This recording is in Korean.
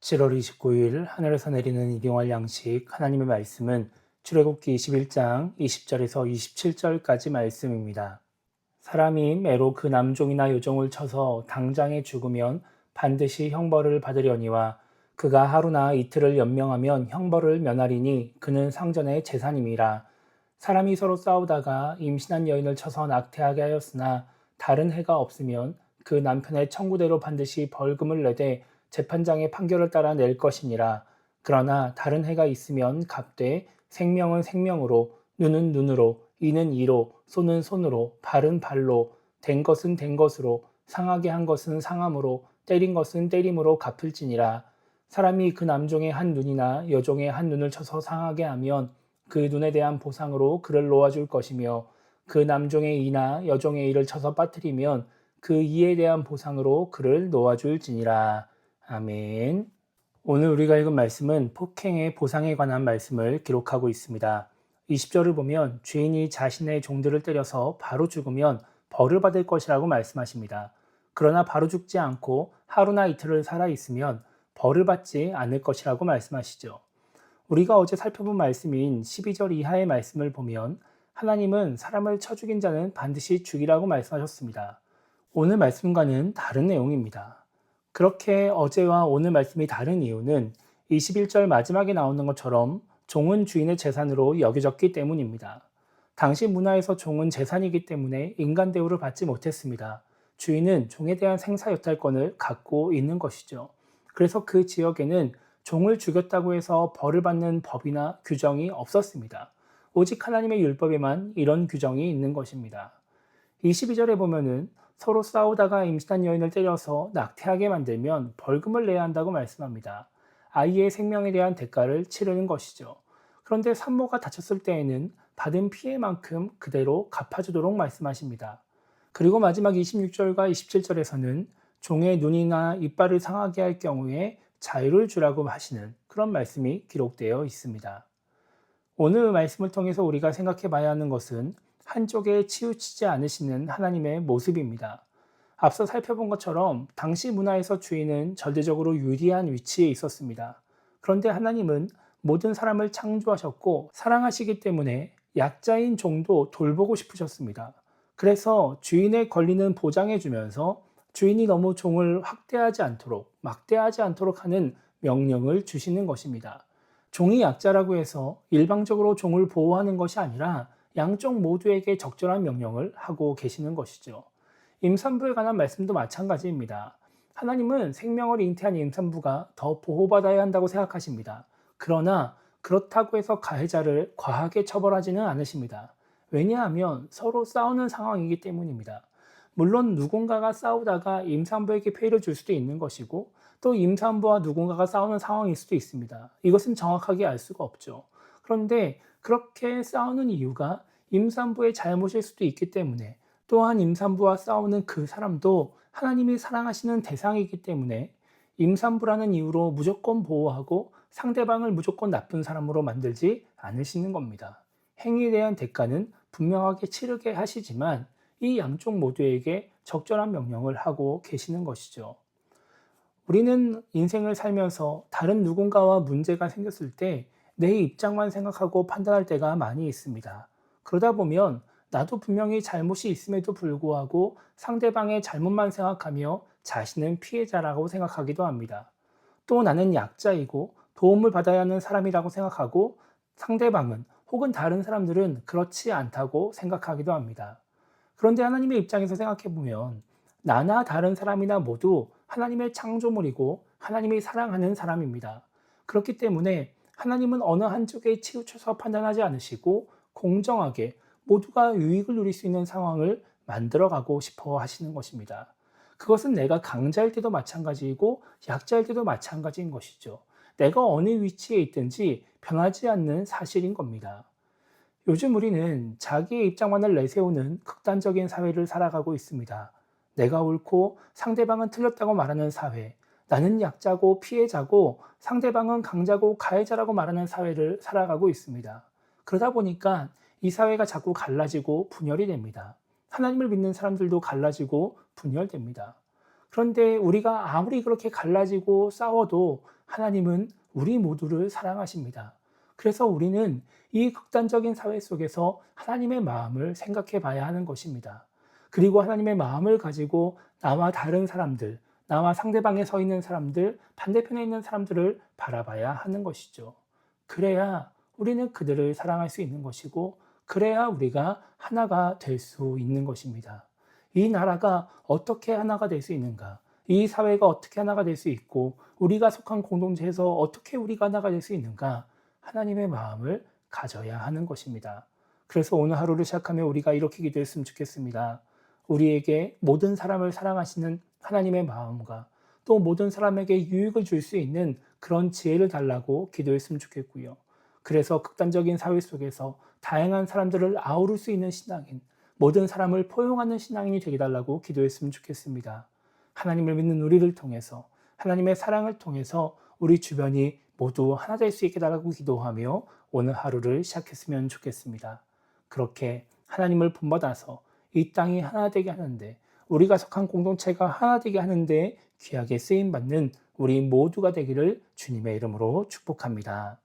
7월 29일 하늘에서 내리는 일용할 양식 하나님의 말씀은 출애굽기 21장 20절에서 27절까지 말씀입니다. 사람이 매로 그 남종이나 여종을 쳐서 당장에 죽으면 반드시 형벌을 받으려니와 그가 하루나 이틀을 연명하면 형벌을 면하리니 그는 상전의 재산임이라. 사람이 서로 싸우다가 임신한 여인을 쳐서 낙태하게 하였으나 다른 해가 없으면 그 남편의 청구대로 반드시 벌금을 내되 재판장의 판결을 따라 낼 것이니라. 그러나 다른 해가 있으면 값되 생명은 생명으로, 눈은 눈으로, 이는 이로, 손은 손으로, 발은 발로, 된 것은 된 것으로, 상하게 한 것은 상함으로, 때린 것은 때림으로 갚을지니라. 사람이 그 남종의 한 눈이나 여종의 한 눈을 쳐서 상하게 하면 그 눈에 대한 보상으로 그를 놓아줄 것이며, 그 남종의 이나 여종의 이를 쳐서 빠뜨리면 그 이에 대한 보상으로 그를 놓아줄지니라. 아멘. 오늘 우리가 읽은 말씀은 폭행의 보상에 관한 말씀을 기록하고 있습니다. 20절을 보면 주인이 자신의 종들을 때려서 바로 죽으면 벌을 받을 것이라고 말씀하십니다. 그러나 바로 죽지 않고 하루나 이틀을 살아있으면 벌을 받지 않을 것이라고 말씀하시죠. 우리가 어제 살펴본 말씀인 12절 이하의 말씀을 보면 하나님은 사람을 쳐 죽인 자는 반드시 죽이라고 말씀하셨습니다. 오늘 말씀과는 다른 내용입니다. 그렇게 어제와 오늘 말씀이 다른 이유는 21절 마지막에 나오는 것처럼 종은 주인의 재산으로 여겨졌기 때문입니다. 당시 문화에서 종은 재산이기 때문에 인간 대우를 받지 못했습니다. 주인은 종에 대한 생사여탈권을 갖고 있는 것이죠. 그래서 그 지역에는 종을 죽였다고 해서 벌을 받는 법이나 규정이 없었습니다. 오직 하나님의 율법에만 이런 규정이 있는 것입니다. 22절에 보면은 서로 싸우다가 임신한 여인을 때려서 낙태하게 만들면 벌금을 내야 한다고 말씀합니다. 아이의 생명에 대한 대가를 치르는 것이죠. 그런데 산모가 다쳤을 때에는 받은 피해만큼 그대로 갚아주도록 말씀하십니다. 그리고 마지막 26절과 27절에서는 종의 눈이나 이빨을 상하게 할 경우에 자유를 주라고 하시는 그런 말씀이 기록되어 있습니다. 오늘 말씀을 통해서 우리가 생각해 봐야 하는 것은 한쪽에 치우치지 않으시는 하나님의 모습입니다. 앞서 살펴본 것처럼 당시 문화에서 주인은 절대적으로 유리한 위치에 있었습니다. 그런데 하나님은 모든 사람을 창조하셨고 사랑하시기 때문에 약자인 종도 돌보고 싶으셨습니다. 그래서 주인의 권리는 보장해 주면서 주인이 너무 종을 확대하지 않도록, 막대하지 않도록 하는 명령을 주시는 것입니다. 종이 약자라고 해서 일방적으로 종을 보호하는 것이 아니라 양쪽 모두에게 적절한 명령을 하고 계시는 것이죠. 임산부에 관한 말씀도 마찬가지입니다. 하나님은 생명을 잉태한 임산부가 더 보호받아야 한다고 생각하십니다. 그러나 그렇다고 해서 가해자를 과하게 처벌하지는 않으십니다. 왜냐하면 서로 싸우는 상황이기 때문입니다. 물론 누군가가 싸우다가 임산부에게 피해를 줄 수도 있는 것이고 또 임산부와 누군가가 싸우는 상황일 수도 있습니다. 이것은 정확하게 알 수가 없죠. 그런데 그렇게 싸우는 이유가 임산부의 잘못일 수도 있기 때문에 또한 임산부와 싸우는 그 사람도 하나님이 사랑하시는 대상이기 때문에 임산부라는 이유로 무조건 보호하고 상대방을 무조건 나쁜 사람으로 만들지 않으시는 겁니다. 행위에 대한 대가는 분명하게 치르게 하시지만 이 양쪽 모두에게 적절한 명령을 하고 계시는 것이죠. 우리는 인생을 살면서 다른 누군가와 문제가 생겼을 때 내 입장만 생각하고 판단할 때가 많이 있습니다. 그러다 보면 나도 분명히 잘못이 있음에도 불구하고 상대방의 잘못만 생각하며 자신은 피해자라고 생각하기도 합니다. 또 나는 약자이고 도움을 받아야 하는 사람이라고 생각하고 상대방은 혹은 다른 사람들은 그렇지 않다고 생각하기도 합니다. 그런데 하나님의 입장에서 생각해 보면 나나 다른 사람이나 모두 하나님의 창조물이고 하나님이 사랑하는 사람입니다. 그렇기 때문에 하나님은 어느 한쪽에 치우쳐서 판단하지 않으시고 공정하게 모두가 유익을 누릴 수 있는 상황을 만들어가고 싶어 하시는 것입니다. 그것은 내가 강자일 때도 마찬가지이고 약자일 때도 마찬가지인 것이죠. 내가 어느 위치에 있든지 변하지 않는 사실인 겁니다. 요즘 우리는 자기의 입장만을 내세우는 극단적인 사회를 살아가고 있습니다. 내가 옳고 상대방은 틀렸다고 말하는 사회, 나는 약자고 피해자고 상대방은 강자고 가해자라고 말하는 사회를 살아가고 있습니다. 그러다 보니까 이 사회가 자꾸 갈라지고 분열이 됩니다. 하나님을 믿는 사람들도 갈라지고 분열됩니다. 그런데 우리가 아무리 그렇게 갈라지고 싸워도 하나님은 우리 모두를 사랑하십니다. 그래서 우리는 이 극단적인 사회 속에서 하나님의 마음을 생각해 봐야 하는 것입니다. 그리고 하나님의 마음을 가지고 나와 다른 사람들, 나와 상대방에 서 있는 사람들, 반대편에 있는 사람들을 바라봐야 하는 것이죠. 그래야 우리는 그들을 사랑할 수 있는 것이고, 그래야 우리가 하나가 될 수 있는 것입니다. 이 나라가 어떻게 하나가 될 수 있는가? 이 사회가 어떻게 하나가 될 수 있고, 우리가 속한 공동체에서 어떻게 우리가 하나가 될 수 있는가? 하나님의 마음을 가져야 하는 것입니다. 그래서 오늘 하루를 시작하며 우리가 이렇게 기도했으면 좋겠습니다. 우리에게 모든 사람을 사랑하시는 하나님의 마음과 또 모든 사람에게 유익을 줄 수 있는 그런 지혜를 달라고 기도했으면 좋겠고요. 그래서 극단적인 사회 속에서 다양한 사람들을 아우를 수 있는 신앙인, 모든 사람을 포용하는 신앙인이 되게 달라고 기도했으면 좋겠습니다. 하나님을 믿는 우리를 통해서, 하나님의 사랑을 통해서 우리 주변이 모두 하나 될 수 있게 달라고 기도하며 오늘 하루를 시작했으면 좋겠습니다. 그렇게 하나님을 본받아서 이 땅이 하나 되게 하는데, 우리가 속한 공동체가 하나 되게 하는데 귀하게 쓰임받는 우리 모두가 되기를 주님의 이름으로 축복합니다.